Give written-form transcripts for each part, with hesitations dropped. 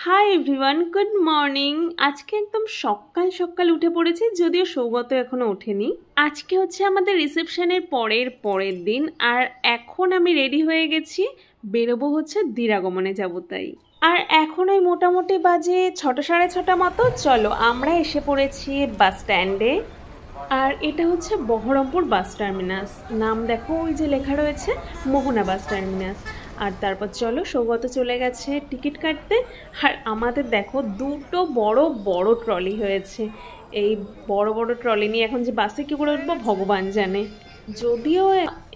Hi everyone, good morning. আজকে একদম সকাল সকাল উঠে পড়েছি, যদিও সৌগত এখনো ওঠেনি। আজকে হচ্ছে আমাদের রিসেপশনের পরের দিন, আর এখন আমি রেডি হয়ে গেছি, বেরোবো হচ্ছে দিরাগমনে যাবো তাই। আর এখন ওই মোটামুটি বাজে 6টা সাড়ে 6টা মতো। চলো আমরা এসে পড়েছি বাস স্ট্যান্ডে। আর এটা হচ্ছে বহরমপুর বাস টার্মিনাস, নাম দেখো ওই যে লেখা রয়েছে মোহনা বাস টার্মিনাস। আর তারপর চলো, সৌগত চলে গেছে টিকিট কাটতে। আর আমাদের দেখো দুটো বড় বড় ট্রলি হয়েছে। এই বড় বড় ট্রলি নিয়ে এখন যে বাসে কী করে উঠবো ভগবান জানে। যদিও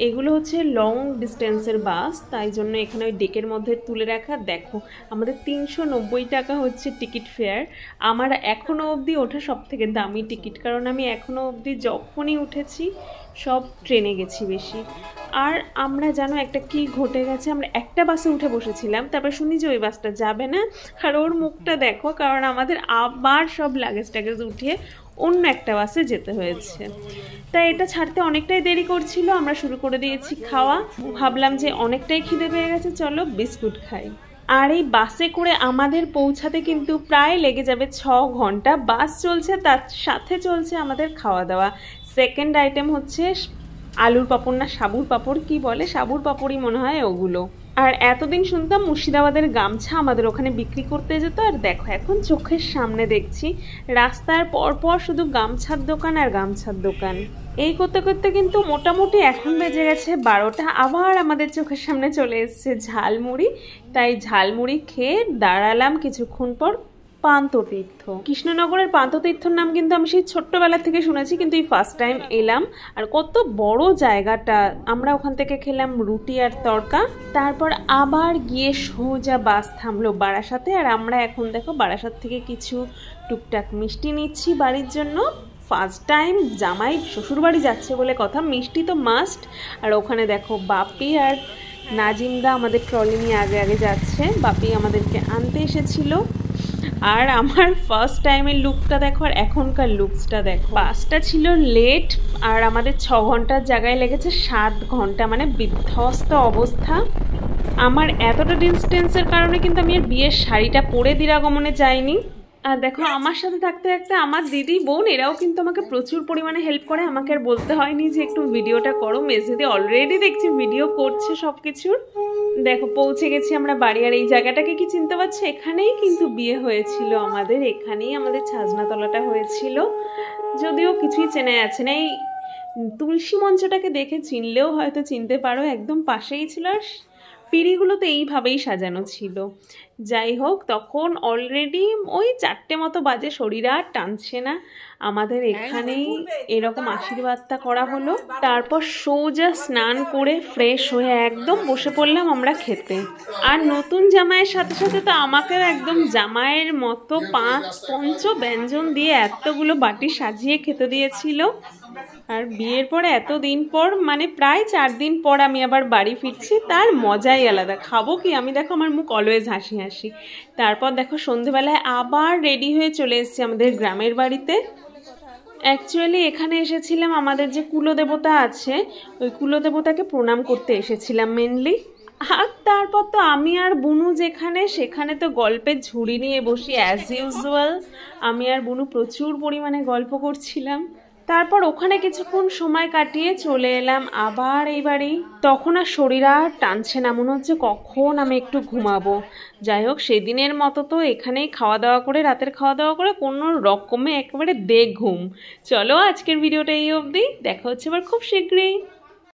এগুলো হচ্ছে লং ডিস্টেন্সের বাস, তাই জন্য এখানে ওই ডেকের মধ্যে তুলে রাখা। দেখো আমাদের 390 টাকা হচ্ছে টিকিট ফেয়ার। আমার এখনও অবধি ওঠা সব থেকে দামি টিকিট, কারণ আমি এখনও অবধি যখনই উঠেছি সব ট্রেনে গেছি বেশি। আর আমরা জানো একটা কি ঘটে গেছে, আমরা একটা বাসে উঠে বসেছিলাম, তারপর শুনি যে ওই বাসটা যাবে না। আর ওর মুখটা দেখো, কারণ আমাদের আবার সব লাগেজ টাগেজ উঠিয়ে অন্য একটা বাসে যেতে হয়েছে। তাই এটা ছাড়তে অনেকটাই দেরি করছিল, আমরা শুরু করে দিয়েছি খাওয়া। ভাবলাম যে অনেকটাই খিদে পেয়ে গেছে, চলো বিস্কুট খাই। আর এই বাসে করে আমাদের পৌঁছাতে কিন্তু প্রায় লেগে যাবে 6 ঘন্টা। বাস চলছে, তার সাথে চলছে আমাদের খাওয়া দাওয়া। সেকেন্ড আইটেম হচ্ছে আলুর পাঁপড় না সাবুর পাঁপড়, কি বলে, সাবুর পাঁপড়ই মনে হয় ওগুলো। আর এতদিন শুনতাম মুর্শিদাবাদের গামছা আমাদের ওখানে বিক্রি করতে যেত, আর দেখো এখন চোখের সামনে দেখছি রাস্তার পরপর শুধু গামছার দোকান আর গামছার দোকান। এই করতে করতে কিন্তু মোটামুটি এখন বেজে গেছে 12টা। আবার আমাদের চোখের সামনে চলে এসছে ঝালমুড়ি, তাই ঝালমুড়ি খেয়ে দাঁড়ালাম কিছুক্ষণ পর পান্থতীর্থ। কৃষ্ণনগরের পান্থতীর্থর নাম কিন্তু আমি সেই ছোট্টবেলা থেকে শুনেছি, কিন্তু এই ফার্স্ট টাইম এলাম। আর কত বড় জায়গাটা। আমরা ওখান থেকে খেলাম রুটি আর তড়কা, তারপর আবার গিয়ে সোজা বাস থামলো বারাসাতে। আর আমরা এখন দেখো বারাসাত থেকে কিছু টুকটাক মিষ্টি নিচ্ছি বাড়ির জন্য। ফার্স্ট টাইম জামাই শ্বশুরবাড়ি যাচ্ছে বলে কথা, মিষ্টি তো মাস্ট। আর ওখানে দেখো বাপি আর নাজিমদা আমাদের ট্রলি নিয়ে আগে আগে যাচ্ছে, বাপি আমাদেরকে আনতে এসেছিল। আর আমার ফার্স্ট টাইমের লুকটা দেখো, আর এখনকার লুকসটা দেখো। বাসটা ছিল লেট, আর আমাদের 6 ঘন্টার জায়গায় লেগেছে 7 ঘন্টা, মানে বিধ্বস্ত অবস্থা। আমার এতটা ডিস্টেন্সের কারণে কিন্তু আমি আর বিয়ের শাড়িটা পরে দিরাগমনে যাইনি। আর দেখো আমার সাথে থাকতে থাকতে আমার দিদি বোন এরাও কিন্তু আমাকে প্রচুর পরিমাণে হেল্প করে। আমাকে আর বলতে হয়নি যে একটু ভিডিওটা করো, মেজদিদি অলরেডি দেখছি ভিডিও করছে সব কিছুর। দেখো পৌঁছে গেছি আমরা বাড়ি। আর এই জায়গাটাকে কি চিনতে পারছো? এখানেই কিন্তু বিয়ে হয়েছিল আমাদের, এখানেই আমাদের ছাজনাতলাটা হয়েছিল। যদিও কিছুই চেনা যাচ্ছে না, এই তুলসী মঞ্চটাকে দেখে চিনলেও হয়তো চিনতে পারো, একদম পাশেই ছিল। আর পিঁড়িগুলো তো এইভাবেই সাজানো ছিল। যাই হোক, তখন অলরেডি ওই 4টে মতো বাজে, শরীর আর টানছে না। আমাদের এখানেই এরকম আশীর্বাদটা করা হলো। তারপর সোজা স্নান করে ফ্রেশ হয়ে একদম বসে পড়লাম আমরা খেতে। আর নতুন জামাইয়ের সাথে সাথে তো আমাকেও একদম জামাইয়ের মতো 5 ব্যঞ্জন দিয়ে এতগুলো বাটি সাজিয়ে খেতে দিয়েছিল। আর বিয়ের পরে এতদিন পর, মানে প্রায় 4 দিন পর আমি আবার বাড়ি ফিরছি, তার মজাই আলাদা। খাবো কি, আমি দেখো আমার মুখ অলওয়েজ হাসি হাসি। তারপর দেখো সন্ধেবেলায় আবার রেডি হয়ে চলে এসেছি আমাদের গ্রামের বাড়িতে। অ্যাকচুয়ালি এখানে এসেছিলাম আমাদের যে কুলদেবতা আছে, ওই কুলদেবতাকে প্রণাম করতে এসেছিলাম মেনলি। আর তারপর তো আমি আর বুনু যেখানে, সেখানে তো গল্পের ঝুড়ি নিয়ে বসি অ্যাজ ইউজুয়াল। আমি আর বুনু প্রচুর পরিমাণে গল্প করছিলাম। তারপর ওখানে কিছুক্ষণ সময় কাটিয়ে চলে এলাম আবার এই বাড়ি। তখন আর শরীর আর টানছে না, মনে হচ্ছে কখন আমি একটু ঘুমাবো। যাই হোক, সেদিনের মতো তো এখানেই খাওয়া দাওয়া করে, রাতের খাওয়া দাওয়া করে কোনো রকমে একেবারে ঘুম। চলো আজকের ভিডিওটা এই অবধি, দেখা হচ্ছে আবার খুব শীঘ্রই।